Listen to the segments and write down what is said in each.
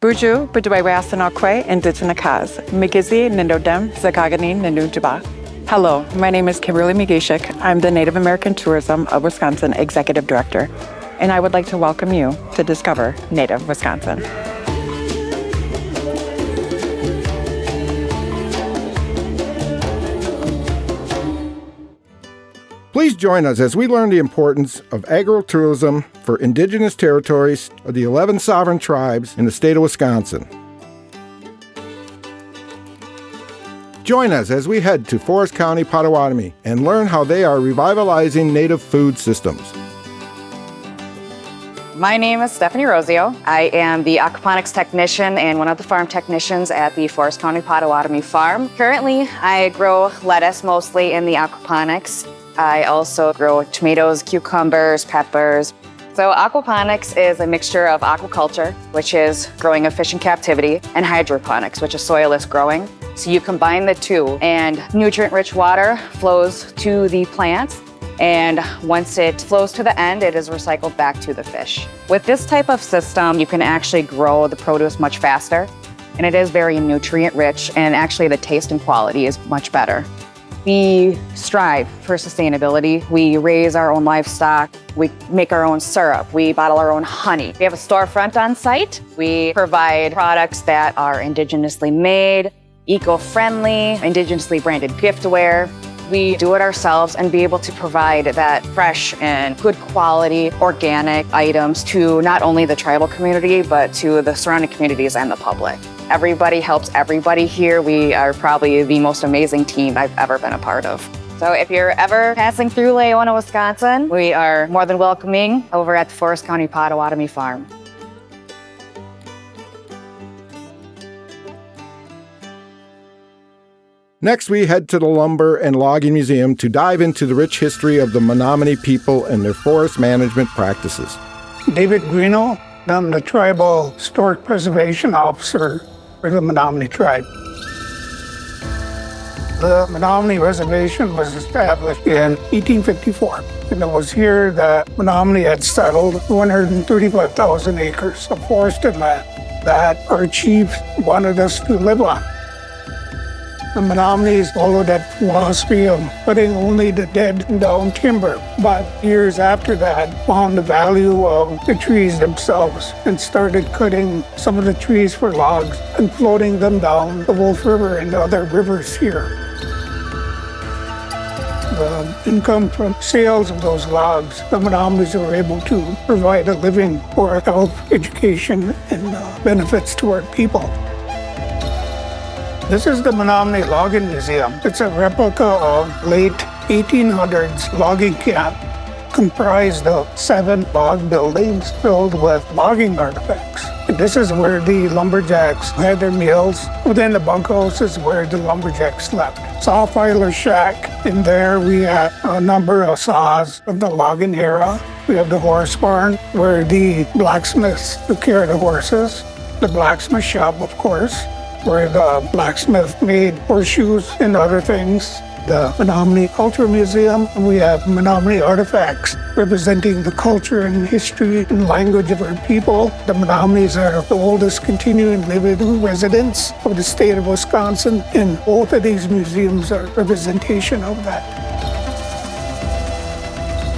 Buju, Buduiwasanokwe, Indigenakaz, Migizi, Nindodem, Zagagani, Nindujiba. Hello, my name is Kimberly Migishik. I'm the Native American Tourism of Wisconsin Executive Director, and I would like to welcome you to Discover Native Wisconsin. Please join us as we learn the importance of agritourism for Indigenous territories of the 11 sovereign tribes in the state of Wisconsin. Join us as we head to Forest County Potawatomi and learn how they are revitalizing native food systems. My name is Stephanie Rosio. I am the aquaponics technician and one of the farm technicians at the Forest County Potawatomi farm. Currently, I grow lettuce mostly in the aquaponics. I also grow tomatoes, cucumbers, peppers. So aquaponics is a mixture of aquaculture, which is growing of fish in captivity, and hydroponics, which is soilless growing. So you combine the two, and nutrient-rich water flows to the plants, and once it flows to the end, it is recycled back to the fish. With this type of system, you can actually grow the produce much faster, and it is very nutrient-rich, and actually the taste and quality is much better. We strive for sustainability. We raise our own livestock. We make our own syrup. We bottle our own honey. We have a storefront on site. We provide products that are indigenously made, eco-friendly, indigenously branded giftware. We do it ourselves and be able to provide that fresh and good quality organic items to not only the tribal community, but to the surrounding communities and the public. Everybody helps everybody here. We are probably the most amazing team I've ever been a part of. So if you're ever passing through Leona, Wisconsin, we are more than welcoming over at the Forest County Potawatomi farm. Next, we head to the Lumber and Logging Museum to dive into the rich history of the Menominee people and their forest management practices. David Greeno, I'm the Tribal Historic Preservation Officer for the Menominee tribe. The Menominee Reservation was established in 1854, and it was here that Menominee had settled 135,000 acres of forested land that our chief wanted us to live on. The Menominees followed that philosophy of cutting only the dead and down timber, but years after that found the value of the trees themselves and started cutting some of the trees for logs and floating them down the Wolf River and other rivers here. The income from sales of those logs, the Menominees were able to provide a living for health, education, and benefits to our people. This is the Menominee Logging Museum. It's a replica of late 1800s logging camp comprised of 7 log buildings filled with logging artifacts. And this is where the lumberjacks had their meals. Within the bunkhouses where the lumberjacks slept. Saw filer shack. In there we have a number of saws of the logging era. We have the horse barn where the blacksmiths took care of the horses. The blacksmith shop, of course, where the blacksmith made horseshoes and other things. The Menominee Culture Museum, we have Menominee artifacts representing the culture and history and language of our people. The Menominees are the oldest continuing living residents of the state of Wisconsin, and both of these museums are a representation of that.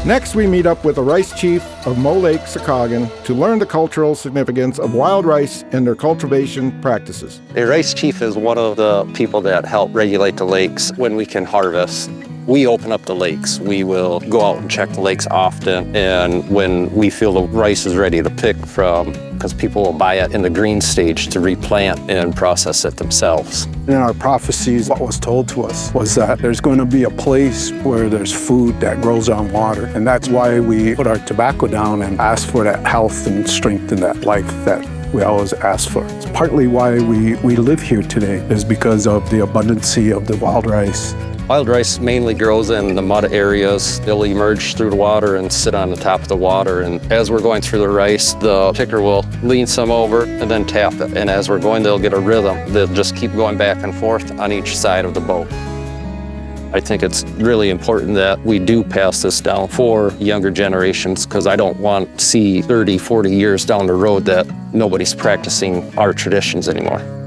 Next, we meet up with the rice chief of Mole Lake Sokaogon to learn the cultural significance of wild rice and their cultivation practices. A rice chief is one of the people that help regulate the lakes when we can harvest. We open up the lakes. We will go out and check the lakes often, and when we feel the rice is ready to pick from, because people will buy it in the green stage to replant and process it themselves. In our prophecies, what was told to us was that there's going to be a place where there's food that grows on water, and that's why we put our tobacco down and ask for that health and strength and that life that we always ask for. It's partly why we live here today, is because of the abundancy of the wild rice. Wild rice mainly grows in the mud areas. They'll emerge through the water and sit on the top of the water. And as we're going through the rice, the picker will lean some over and then tap it. And as we're going, they'll get a rhythm. They'll just keep going back and forth on each side of the boat. I think it's really important that we do pass this down for younger generations, because I don't want to see 30, 40 years down the road that nobody's practicing our traditions anymore.